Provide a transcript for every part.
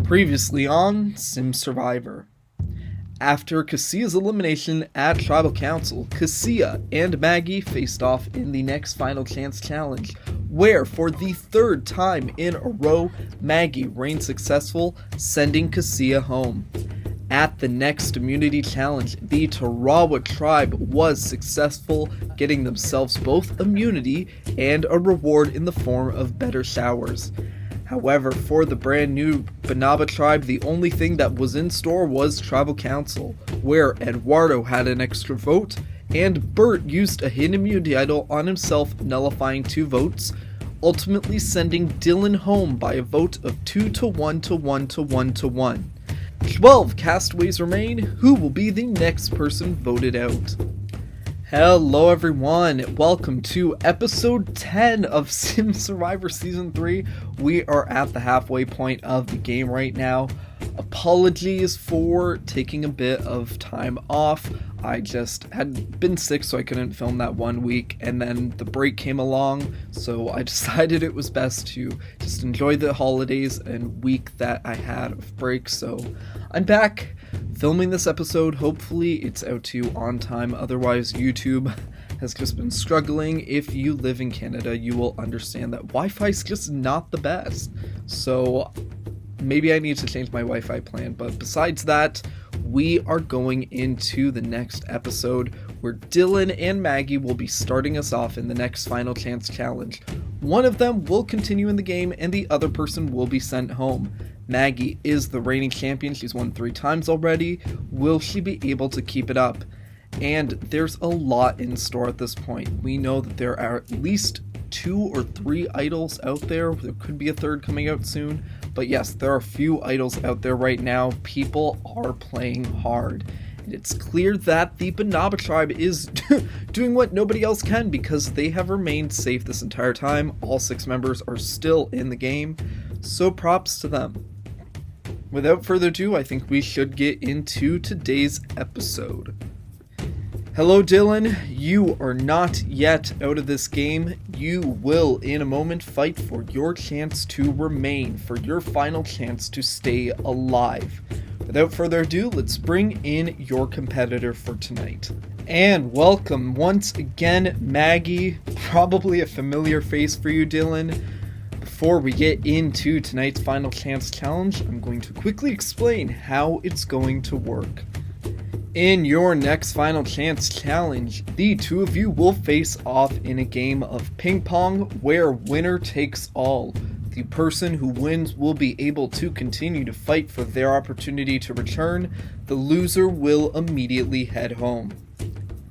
Previously on Sim Survivor. After Cassia's elimination at Tribal Council, Cassia and Maggie faced off in the next Final Chance Challenge, where for the third time in a row, Maggie reigned successful, sending Cassia home. At the next Immunity Challenge, the Tarawa tribe was successful, getting themselves both immunity and a reward in the form of better showers. However, for the brand new Banaba tribe, the only thing that was in store was Tribal Council, where Eduardo had an extra vote, and Bert used a hidden immunity idol on himself, nullifying 2 votes, ultimately sending Dylan home by a vote of 2 to 1 to 1 to 1 to 1. 12 castaways remain, who will be the next person voted out. Hello everyone, welcome to episode 10 of Sim Survivor Season 3. We are at the halfway point of the game right now. Apologies for taking a bit of time off. I just had been sick, so I couldn't film that 1 week, and then the break came along, so I decided it was best to just enjoy the holidays and week that I had of break. So I'm back filming this episode. Hopefully it's out to you on time, otherwise YouTube has just been struggling. If you live in Canada, you will understand that Wi-Fi is just not the best, so maybe I need to change my Wi-Fi plan. But besides that, we are going into the next episode where Dylan and Maggie will be starting us off in the next Final Chance Challenge. One of them will continue in the game and the other person will be sent home. Maggie is the reigning champion. She's won 3 times already. Will she be able to keep it up? And there's a lot in store at this point. We know that there are at least 2 or 3 idols out there. There could be a third coming out soon. But yes, there are a few idols out there right now. People are playing hard. And it's clear that the Banaba tribe is doing what nobody else can, because they have remained safe this entire time. All 6 members are still in the game. So props to them. Without further ado, I think we should get into today's episode. Hello Dylan, you are not yet out of this game. You will in a moment fight for your chance to remain, for your final chance to stay alive. Without further ado, let's bring in your competitor for tonight. And welcome once again, Maggie, probably a familiar face for you, Dylan. Before we get into tonight's Final Chance Challenge, I'm going to quickly explain how it's going to work. In your next Final Chance Challenge, the 2 of you will face off in a game of ping pong where winner takes all. The person who wins will be able to continue to fight for their opportunity to return. The loser will immediately head home.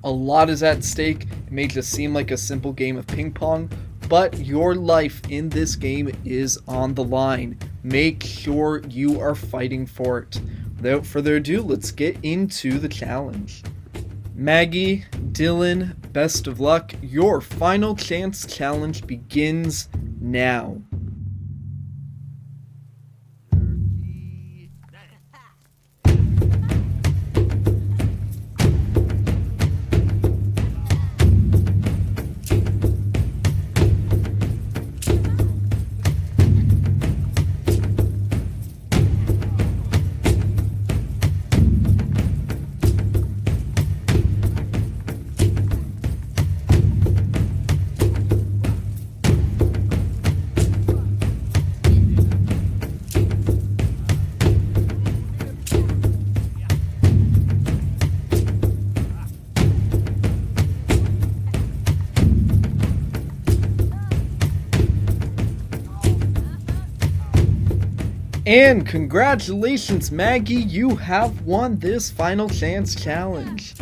A lot is at stake. It may just seem like a simple game of ping pong, but your life in this game is on the line. Make sure you are fighting for it. Without further ado, let's get into the challenge. Maggie, Dylan, best of luck. Your Final Chance Challenge begins now. And congratulations, Maggie, you have won this Final Chance Challenge.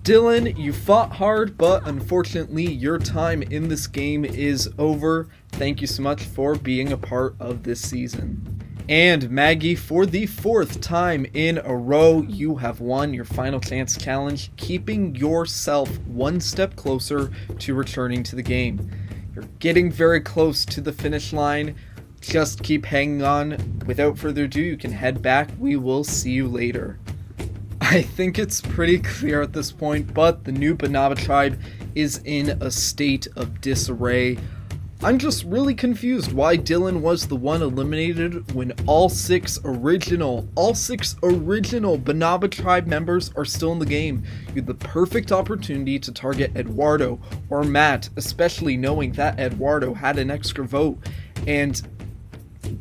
Dylan, you fought hard, but unfortunately your time in this game is over. Thank you so much for being a part of this season. And Maggie, for the 4th time in a row, you have won your Final Chance Challenge, keeping yourself 1 step closer to returning to the game. You're getting very close to the finish line. Just keep hanging on. Without further ado, you can head back. We will see you later. I think it's pretty clear at this point, but the new Banaba tribe is in a state of disarray. I'm just really confused why Dylan was the one eliminated when all six original Banaba Tribe members are still in the game. You had the perfect opportunity to target Eduardo or Matt, especially knowing that Eduardo had an extra vote, and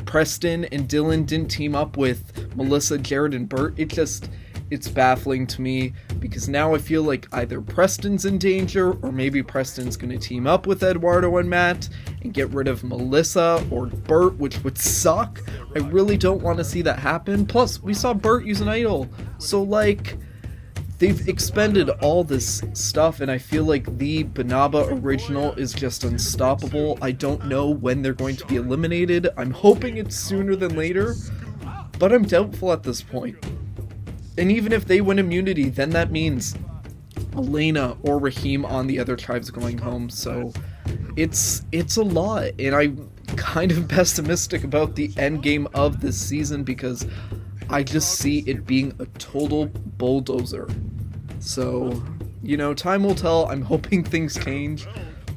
Preston and Dylan didn't team up with Melissa, Jared, and Bert. It's baffling to me, because now I feel like either Preston's in danger, or maybe Preston's going to team up with Eduardo and Matt and get rid of Melissa or Bert, which would suck. I really don't want to see that happen. Plus, we saw Bert use an idol, so like, they've expended all this stuff, and I feel like the Banaba original is just unstoppable. I don't know when they're going to be eliminated. I'm hoping it's sooner than later, but I'm doubtful at this point. And even if they win immunity, then that means Elena or Raheem on the other tribes going home. So it's a lot, and I'm kind of pessimistic about the end game of this season because I just see it being a total bulldozer. So, you know, time will tell. I'm hoping things change,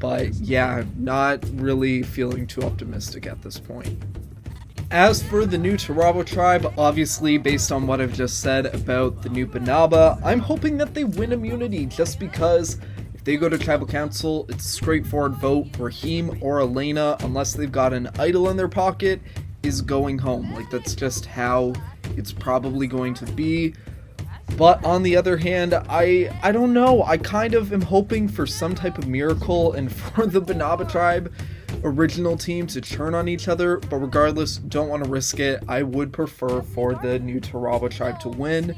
but yeah, not really feeling too optimistic at this point. As for the new Tarawa tribe, obviously based on what I've just said about the new Banaba, I'm hoping that they win immunity, just because if they go to tribal council, it's a straightforward vote. Raheem or Elena, unless they've got an idol in their pocket, is going home. Like, that's just how it's probably going to be. But on the other hand, I don't know, I kind of am hoping for some type of miracle and for the Banaba tribe original team to turn on each other, but regardless, don't want to risk it. I would prefer for the new Tarawa tribe to win.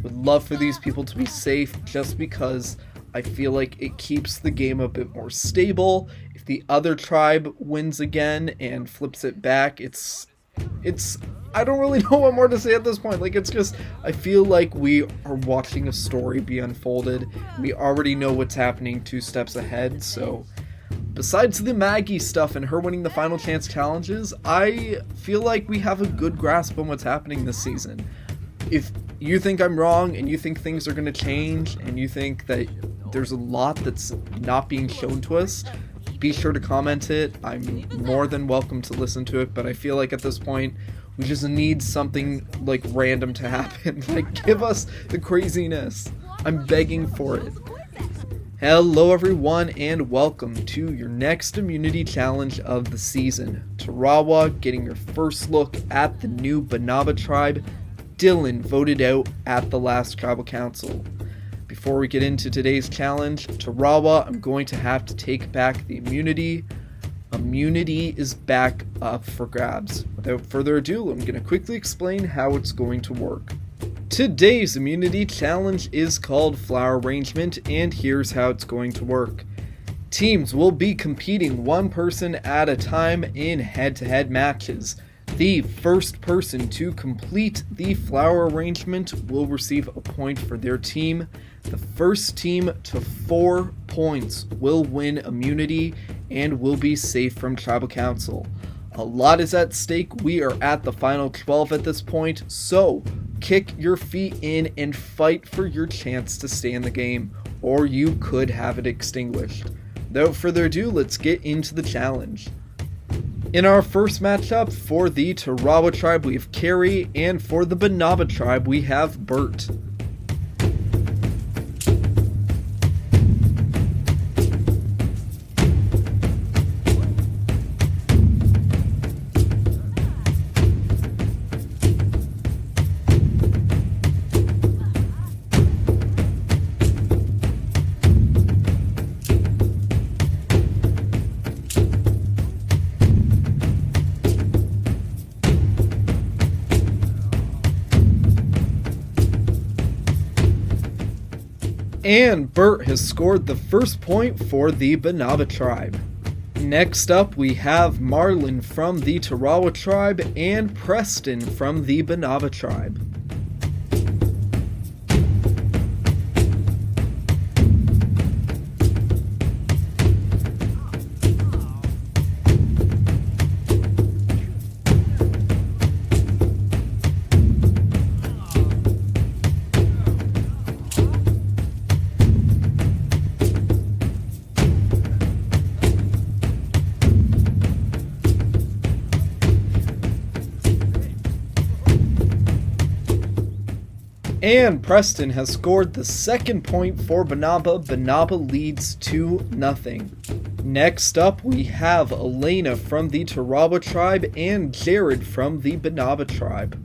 Would love for these people to be safe, just because I feel like it keeps the game a bit more stable. If the other tribe wins again and flips it back, it's I don't really know what more to say at this point. Like, it's just, I feel like we are watching a story be unfolded. We already know what's happening 2 steps ahead, so besides the Maggie stuff and her winning the final chance challenges, I feel like we have a good grasp on what's happening this season. If you think I'm wrong and you think things are going to change and you think that there's a lot that's not being shown to us, be sure to comment it. I'm more than welcome to listen to it, but I feel like at this point we just need something like random to happen. Like, give us the craziness. I'm begging for it. Hello everyone, and welcome to your next immunity challenge of the season. Tarawa getting your first look at the new Banaba tribe. Dylan voted out at the last tribal council. Before we get into today's challenge, Tarawa, I'm going to have to take back the immunity. Immunity is back up for grabs. Without further ado, I'm going to quickly explain how it's going to work. Today's immunity challenge is called Flower Arrangement, and here's how it's going to work. Teams will be competing one person at a time in head-to-head matches. The first person to complete the flower arrangement will receive a point for their team. The first team to 4 points will win immunity and will be safe from tribal council. A lot is at stake. We are at the final 12 at this point, so kick your feet in and fight for your chance to stay in the game, or you could have it extinguished. Without further ado, let's get into the challenge. In our first matchup, for the Tarawa tribe we have Carrie, and for the Banaba tribe we have Bert. And Bert has scored the first point for the Banaba tribe. Next up, we have Marlon from the Tarawa tribe and Preston from the Banaba tribe. And Preston has scored the second point for Banaba. Banaba leads 2-0. Next up, we have Elena from the Tarawa tribe and Jared from the Banaba tribe.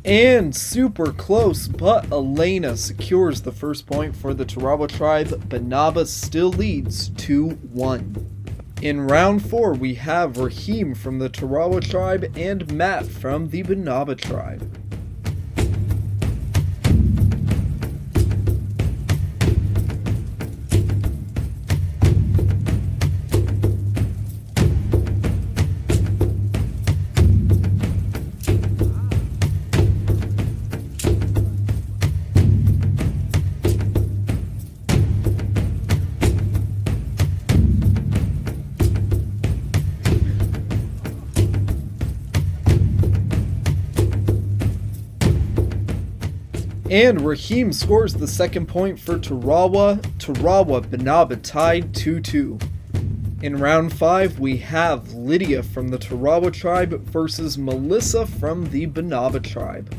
And super close, but Elena secures the first point for the Tarawa tribe. Banaba still leads 2-1. In round 4, we have Raheem from the Tarawa tribe and Matt from the Banaba tribe. And Raheem scores the second point for Tarawa. Banaba tied 2-2. In round 5, we have Lydia from the Tarawa tribe versus Melissa from the Banaba tribe.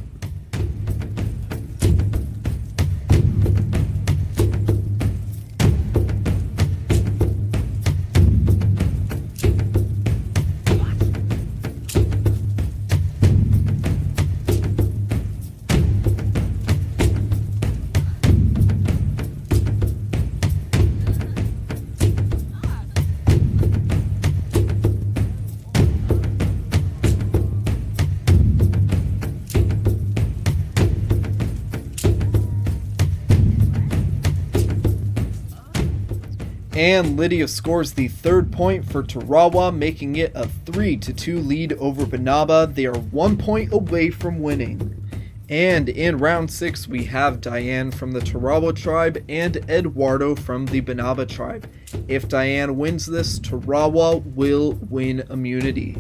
And Lydia scores the third point for Tarawa, making it a 3-2 lead over Banaba. They are 1 point away from winning. And in round 6, we have Diane from the Tarawa tribe and Eduardo from the Banaba tribe. If Diane wins this, Tarawa will win immunity.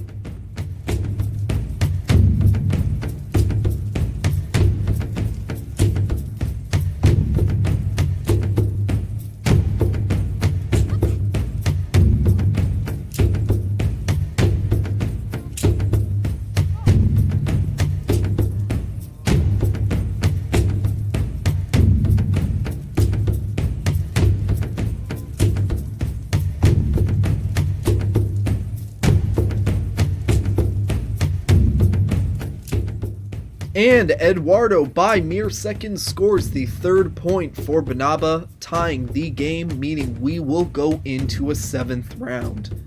And Eduardo, by mere seconds, scores the third point for Banaba, tying the game, meaning we will go into a 7th round.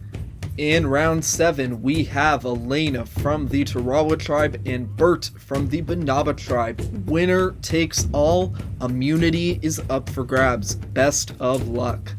In round 7, we have Elena from the Tarawa tribe and Bert from the Banaba tribe. Winner takes all. Immunity is up for grabs. Best of luck.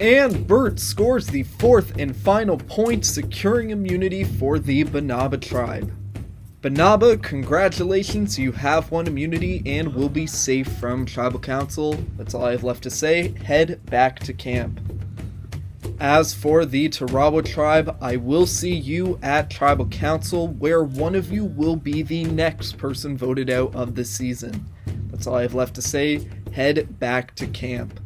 And Bert scores the 4th and final point, securing immunity for the Banaba tribe. Banaba, congratulations, you have won immunity and will be safe from Tribal Council. That's all I have left to say. Head back to camp. As for the Tarawa tribe, I will see you at Tribal Council, where one of you will be the next person voted out of the season. That's all I have left to say. Head back to camp.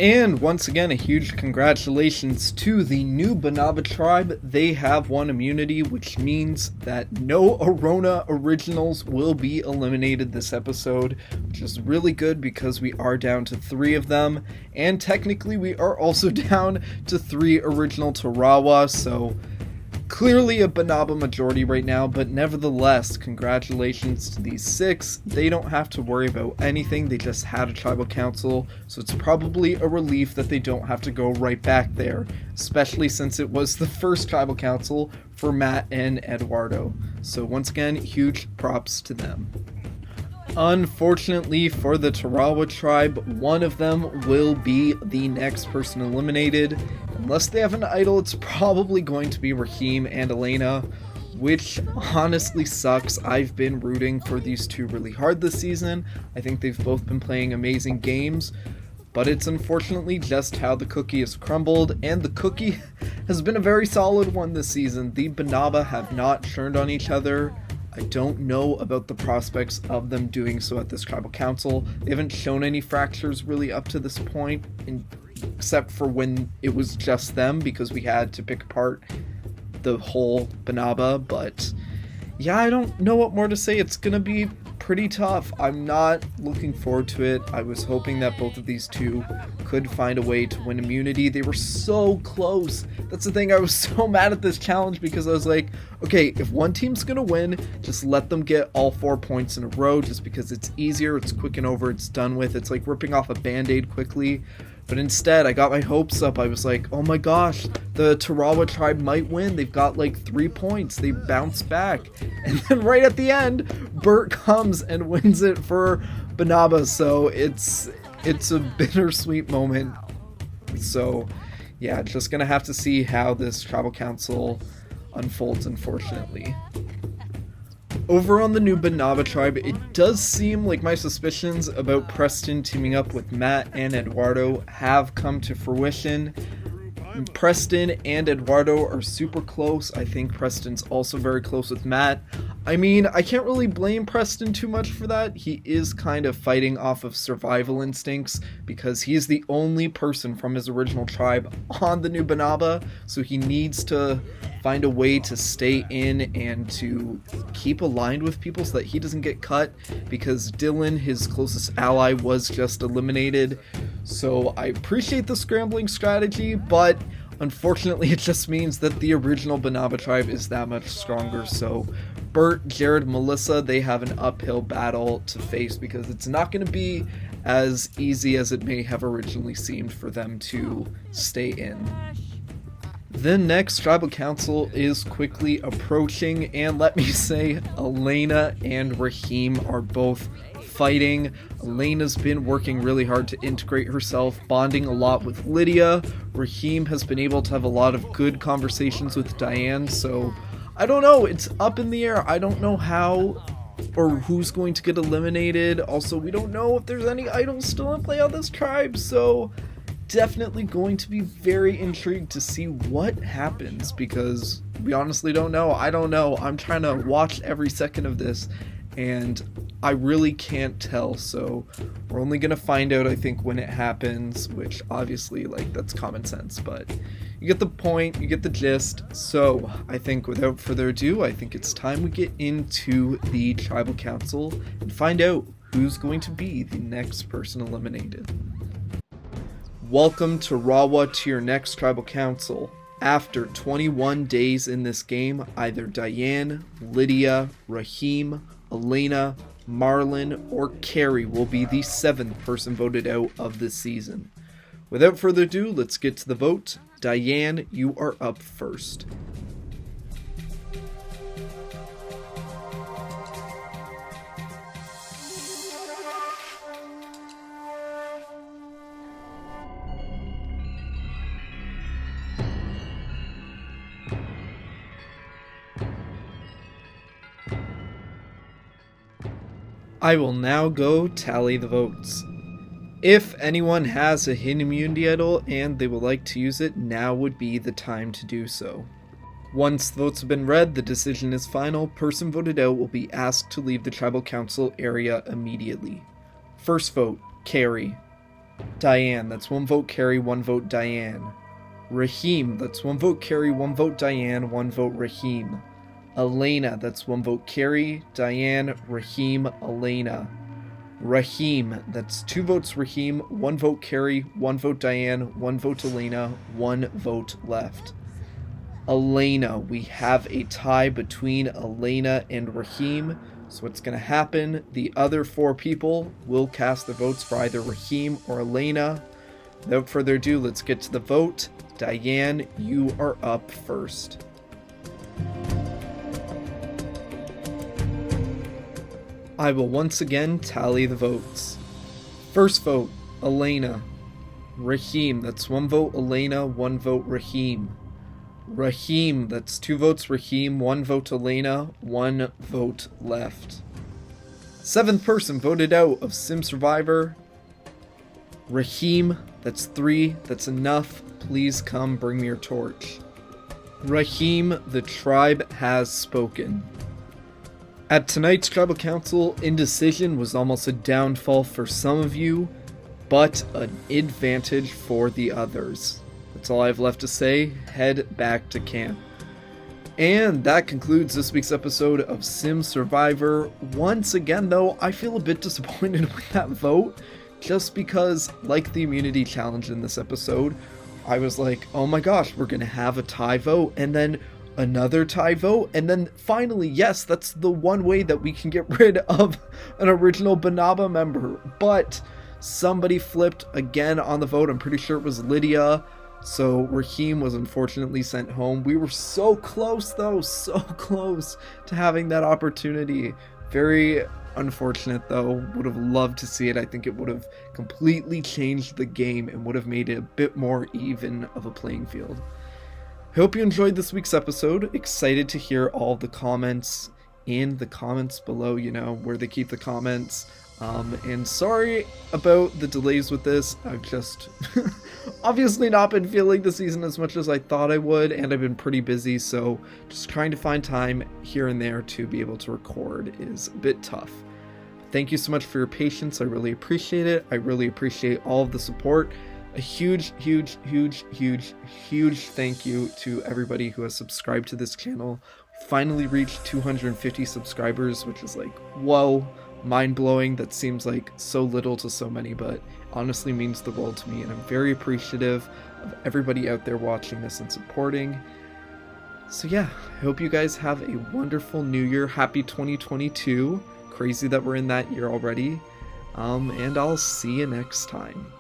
And once again, a huge congratulations to the new Banaba tribe. They have won immunity, which means that no Arona originals will be eliminated this episode, which is really good because we are down to 3 of them. And technically, we are also down to 3 original Tarawa, so clearly a Banaba majority right now, but nevertheless, congratulations to these 6. They don't have to worry about anything, they just had a tribal council, so it's probably a relief that they don't have to go right back there, especially since it was the first tribal council for Matt and Eduardo. So once again, huge props to them. Unfortunately for the Tarawa tribe, one of them will be the next person eliminated. Unless they have an idol, it's probably going to be Raheem and Elena, which honestly sucks. I've been rooting for these 2 really hard this season. I think they've both been playing amazing games, but it's unfortunately just how the cookie has crumbled, and the cookie has been a very solid one this season. The Banaba have not turned on each other. I don't know about the prospects of them doing so at this tribal council. They haven't shown any fractures really up to this point, except for when it was just them, because we had to pick apart the whole Banaba. But yeah, I don't know what more to say. It's gonna be pretty tough. I'm not looking forward to it. I was hoping that both of these 2 could find a way to win immunity. They were so close. That's the thing, I was so mad at this challenge because I was like, okay, if one team's gonna win, just let them get all 4 points in a row, just because it's easier, it's quick and over, it's done with. It's like ripping off a band-aid quickly. But instead, I got my hopes up. I was like, oh my gosh, the Tarawa tribe might win. They've got like 3 points. They bounce back. And then right at the end, Bert comes and wins it for Banaba. So it's a bittersweet moment. So yeah, just gonna have to see how this tribal council unfolds, unfortunately. Over on the new Banaba tribe, it does seem like my suspicions about Preston teaming up with Matt and Eduardo have come to fruition. Preston and Eduardo are super close. I think Preston's also very close with Matt. I mean, I can't really blame Preston too much for that. He is kind of fighting off of survival instincts because he's the only person from his original tribe on the new Banaba, so he needs to find a way to stay in and to keep aligned with people so that he doesn't get cut, because Dylan, his closest ally, was just eliminated. So I appreciate the scrambling strategy, but unfortunately it just means that the original Banaba tribe is that much stronger. So Bert, Jared, Melissa, they have an uphill battle to face because it's not going to be as easy as it may have originally seemed for them to stay in. The next tribal council is quickly approaching, and let me say, Elena and Raheem are both fighting. Elena's been working really hard to integrate herself, bonding a lot with Lydia. Raheem has been able to have a lot of good conversations with Diane, so I don't know, it's up in the air. I don't know how or who's going to get eliminated. Also, we don't know if there's any idols still in play on this tribe, so definitely going to be very intrigued to see what happens, because we honestly don't know. I don't know. I'm trying to watch every second of this and I really can't tell, so we're only gonna find out, I think, when it happens, which obviously, like, that's common sense, but you get the point, you get the gist. So I think without further ado, I think it's time we get into the tribal council and find out who's going to be the next person eliminated. Welcome to Rawa to your next tribal council. After 21 days in this game, either Diane, Lydia, Raheem, Elena, Marlon, or Carrie will be the 7th person voted out of this season. Without further ado, let's get to the vote. Diane, you are up first. I will now go tally the votes. If anyone has a hidden immunity idol and they would like to use it, now would be the time to do so. Once the votes have been read, the decision is final. Person voted out will be asked to leave the tribal council area immediately. First vote, Carrie. Diane, that's 1 vote Carrie, 1 vote Diane. Raheem, that's 1 vote Carrie, 1 vote Diane, 1 vote Raheem. Elena, that's 1 vote Carrie, Diane, Raheem, Elena. Raheem, that's 2 votes Raheem, 1 vote Carrie, 1 vote Diane, 1 vote Elena, 1 vote left. Elena, we have a tie between Elena and Raheem. So what's going to happen, the other 4 people will cast their votes for either Raheem or Elena. Without further ado, let's get to the vote. Diane, you are up first. I will once again tally the votes. First vote, Elena. Raheem, that's 1 vote Elena, 1 vote Raheem. Raheem, that's 2 votes Raheem, 1 vote Elena, 1 vote left. 7th person voted out of Sim Survivor. Raheem, that's 3, that's enough. Please come bring me your torch. Raheem, the tribe has spoken. At tonight's Tribal Council, indecision was almost a downfall for some of you, but an advantage for the others. That's all I have left to say. Head back to camp. And that concludes this week's episode of Sim Survivor. Once again, though, I feel a bit disappointed with that vote, just because, like the immunity challenge in this episode, I was like, oh my gosh, we're gonna have a tie vote, and then another tie vote, and then finally, yes, that's the one way that we can get rid of an original Banaba member. But somebody flipped again on the vote. I'm pretty sure it was Lydia. So Raheem was unfortunately sent home. We were so close, though, so close to having that opportunity. Very unfortunate, though. Would have loved to see it. I think it would have completely changed the game and would have made it a bit more even of a playing field. I hope you enjoyed this week's episode. Excited to hear all the comments in the comments below, you know, where they keep the comments. And sorry about the delays with this. I've just obviously not been feeling the season as much as I thought I would, and I've been pretty busy, so just trying to find time here and there to be able to record is a bit tough. Thank you so much for your patience. I really appreciate it. I really appreciate all of the support. A huge thank you to everybody who has subscribed to this channel. Finally reached 250 subscribers, which is like, whoa. Mind-blowing. That seems like so little to so many, but honestly means the world to me, and I'm very appreciative of everybody out there watching this and supporting. So yeah, I hope you guys have a wonderful new year. Happy 2022. Crazy that we're in that year already. And I'll see you next time.